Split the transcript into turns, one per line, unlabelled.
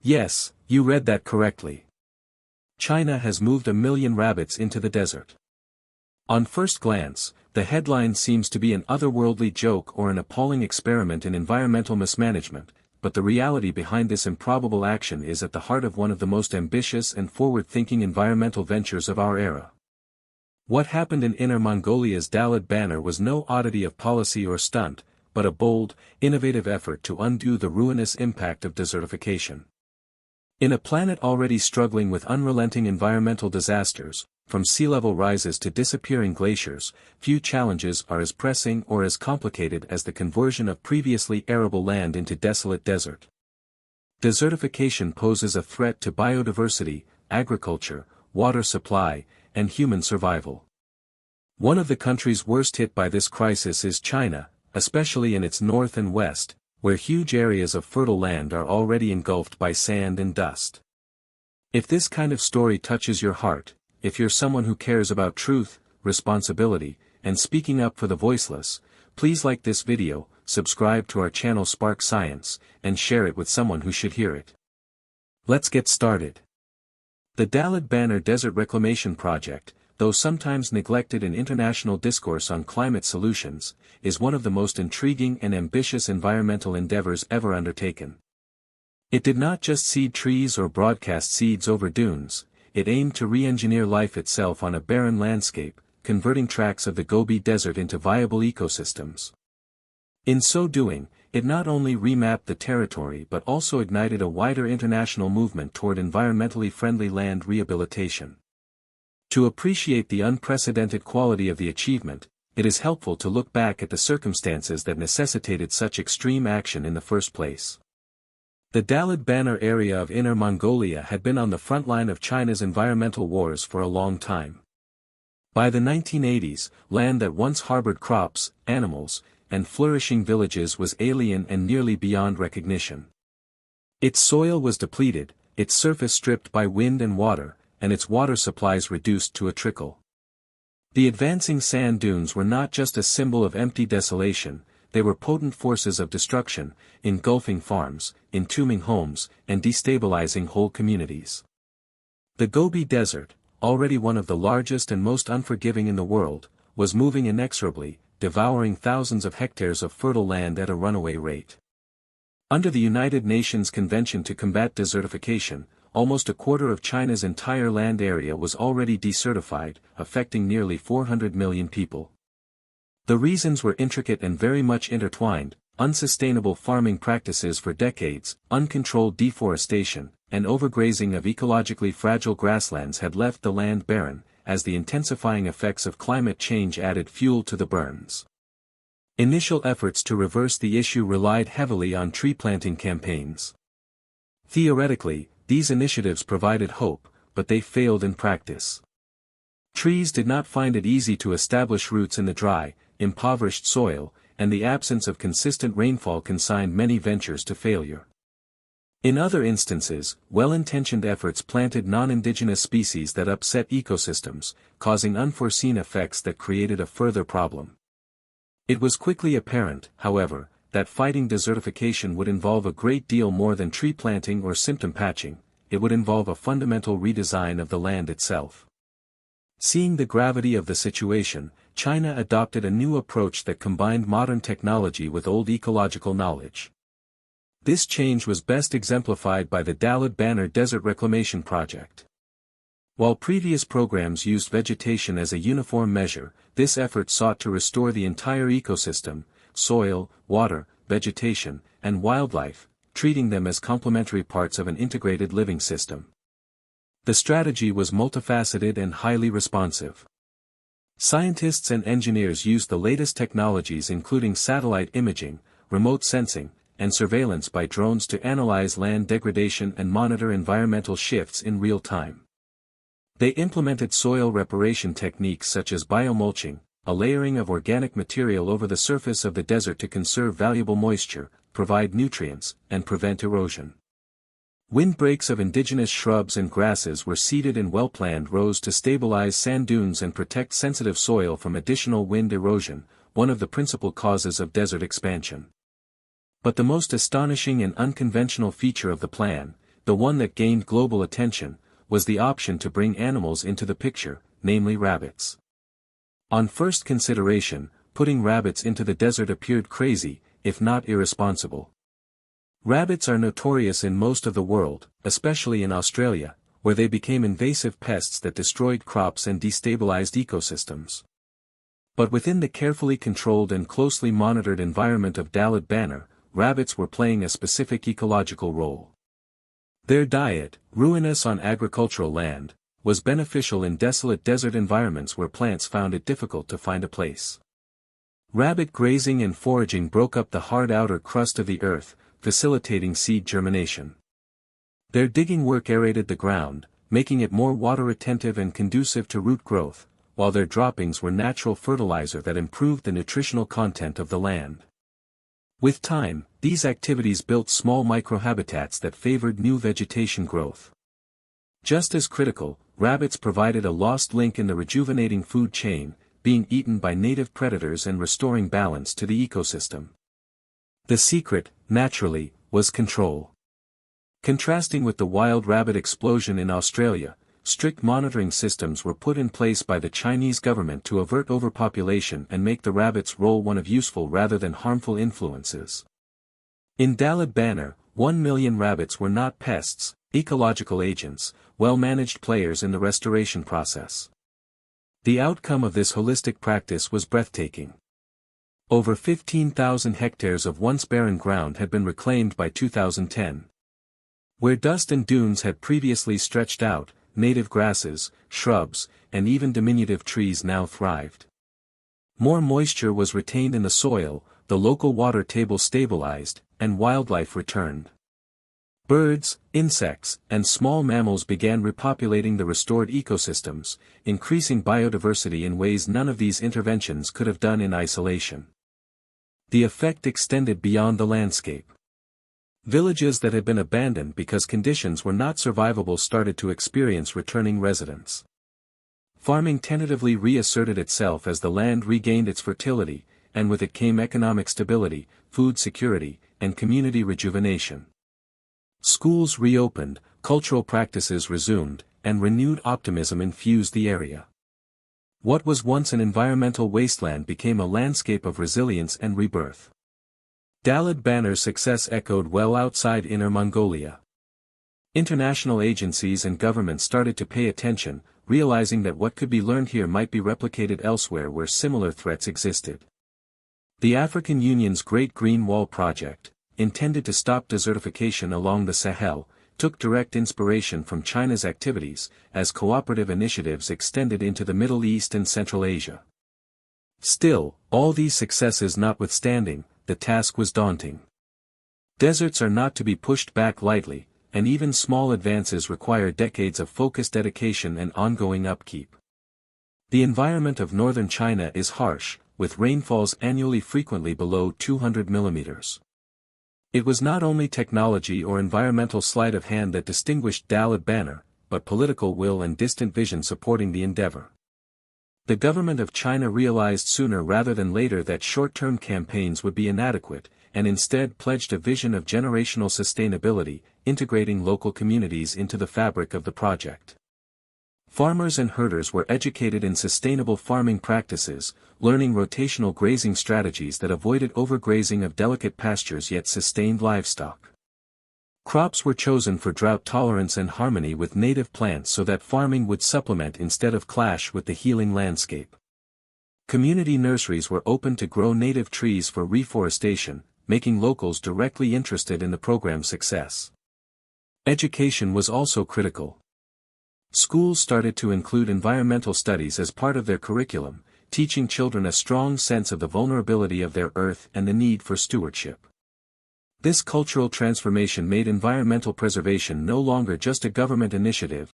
Yes, you read that correctly. China has moved 1 million rabbits into the desert. On first glance, the headline seems to be an otherworldly joke or an appalling experiment in environmental mismanagement, but the reality behind this improbable action is at the heart of one of the most ambitious and forward-thinking environmental ventures of our era. What happened in Inner Mongolia's Dalit Banner was no oddity of policy or stunt, but a bold, innovative effort to undo the ruinous impact of desertification. In a planet already struggling with unrelenting environmental disasters, from sea level rises to disappearing glaciers, few challenges are as pressing or as complicated as the conversion of previously arable land into desolate desert. Desertification poses a threat to biodiversity, agriculture, water supply, and human survival. One of the countries worst hit by this crisis is China, especially in its north and west, where huge areas of fertile land are already engulfed by sand and dust. If this kind of story touches your heart, if you're someone who cares about truth, responsibility, and speaking up for the voiceless, please like this video, subscribe to our channel Spark Science, and share it with someone who should hear it. Let's get started. The Dalit Banner Desert Reclamation Project, though sometimes neglected in international discourse on climate solutions, is one of the most intriguing and ambitious environmental endeavors ever undertaken. It did not just seed trees or broadcast seeds over dunes, it aimed to re-engineer life itself on a barren landscape, converting tracts of the Gobi Desert into viable ecosystems. In so doing, it not only remapped the territory but also ignited a wider international movement toward environmentally friendly land rehabilitation. To appreciate the unprecedented quality of the achievement, it is helpful to look back at the circumstances that necessitated such extreme action in the first place. The Dalit Banner area of Inner Mongolia had been on the front line of China's environmental wars for a long time. By the 1980s, land that once harbored crops, animals, and flourishing villages was alien and nearly beyond recognition. Its soil was depleted, its surface stripped by wind and water, and its water supplies reduced to a trickle. The advancing sand dunes were not just a symbol of empty desolation, they were potent forces of destruction, engulfing farms, entombing homes, and destabilizing whole communities. The Gobi Desert, already one of the largest and most unforgiving in the world, was moving inexorably, devouring thousands of hectares of fertile land at a runaway rate. Under the United Nations Convention to Combat Desertification, almost a quarter of China's entire land area was already desertified, affecting nearly 400 million people. The reasons were intricate and very much intertwined: unsustainable farming practices for decades, uncontrolled deforestation, and overgrazing of ecologically fragile grasslands had left the land barren, as the intensifying effects of climate change added fuel to the burns. Initial efforts to reverse the issue relied heavily on tree planting campaigns. Theoretically, these initiatives provided hope, but they failed in practice. Trees did not find it easy to establish roots in the dry, impoverished soil, and the absence of consistent rainfall consigned many ventures to failure. In other instances, well-intentioned efforts planted non-indigenous species that upset ecosystems, causing unforeseen effects that created a further problem. It was quickly apparent, however, that fighting desertification would involve a great deal more than tree planting or symptom patching. It would involve a fundamental redesign of the land itself. Seeing the gravity of the situation, China adopted a new approach that combined modern technology with old ecological knowledge. This change was best exemplified by the Dalit Banner Desert Reclamation Project. While previous programs used vegetation as a uniform measure, this effort sought to restore the entire ecosystem: soil, water, vegetation, and wildlife, treating them as complementary parts of an integrated living system. The strategy was multifaceted and highly responsive. Scientists and engineers used the latest technologies including satellite imaging, remote sensing, and surveillance by drones to analyze land degradation and monitor environmental shifts in real time. They implemented soil reparation techniques such as biomulching, a layering of organic material over the surface of the desert to conserve valuable moisture, provide nutrients, and prevent erosion. Windbreaks of indigenous shrubs and grasses were seeded in well-planned rows to stabilize sand dunes and protect sensitive soil from additional wind erosion, one of the principal causes of desert expansion. But the most astonishing and unconventional feature of the plan, the one that gained global attention, was the option to bring animals into the picture, namely rabbits. On first consideration, putting rabbits into the desert appeared crazy, if not irresponsible. Rabbits are notorious in most of the world, especially in Australia, where they became invasive pests that destroyed crops and destabilized ecosystems. But within the carefully controlled and closely monitored environment of Dalit Banner, rabbits were playing a specific ecological role. Their diet, ruinous on agricultural land, was beneficial in desolate desert environments where plants found it difficult to find a place. Rabbit grazing and foraging broke up the hard outer crust of the earth, facilitating seed germination. Their digging work aerated the ground, making it more water-retentive and conducive to root growth, while their droppings were natural fertilizer that improved the nutritional content of the land. With time, these activities built small microhabitats that favored new vegetation growth. Just as critical, rabbits provided a lost link in the rejuvenating food chain, being eaten by native predators and restoring balance to the ecosystem. The secret, naturally, was control. Contrasting with the wild rabbit explosion in Australia, strict monitoring systems were put in place by the Chinese government to avert overpopulation and make the rabbit's role one of useful rather than harmful influences. In Dalit Banner, 1 million rabbits were not pests, ecological agents, well-managed players in the restoration process. The outcome of this holistic practice was breathtaking. Over 15,000 hectares of once barren ground had been reclaimed by 2010. Where dust and dunes had previously stretched out, native grasses, shrubs, and even diminutive trees now thrived. More moisture was retained in the soil, the local water table stabilized, and wildlife returned. Birds, insects, and small mammals began repopulating the restored ecosystems, increasing biodiversity in ways none of these interventions could have done in isolation. The effect extended beyond the landscape. Villages that had been abandoned because conditions were not survivable started to experience returning residents. Farming tentatively reasserted itself as the land regained its fertility, and with it came economic stability, food security, and community rejuvenation. Schools reopened, cultural practices resumed, and renewed optimism infused the area. What was once an environmental wasteland became a landscape of resilience and rebirth. Dalit Banner's success echoed well outside Inner Mongolia. International agencies and governments started to pay attention, realizing that what could be learned here might be replicated elsewhere where similar threats existed. The African Union's Great Green Wall project, intended to stop desertification along the Sahel, took direct inspiration from China's activities, as cooperative initiatives extended into the Middle East and Central Asia. Still, all these successes notwithstanding, the task was daunting. Deserts are not to be pushed back lightly, and even small advances require decades of focused dedication and ongoing upkeep. The environment of northern China is harsh, with rainfalls annually frequently below 200 millimeters. It was not only technology or environmental sleight of hand that distinguished Dalit Banner, but political will and distant vision supporting the endeavor. The government of China realized sooner rather than later that short-term campaigns would be inadequate, and instead pledged a vision of generational sustainability, integrating local communities into the fabric of the project. Farmers and herders were educated in sustainable farming practices, learning rotational grazing strategies that avoided overgrazing of delicate pastures yet sustained livestock. Crops were chosen for drought tolerance and harmony with native plants so that farming would supplement instead of clash with the healing landscape. Community nurseries were opened to grow native trees for reforestation, making locals directly interested in the program's success. Education was also critical. Schools started to include environmental studies as part of their curriculum, teaching children a strong sense of the vulnerability of their earth and the need for stewardship. This cultural transformation made environmental preservation no longer just a government initiative,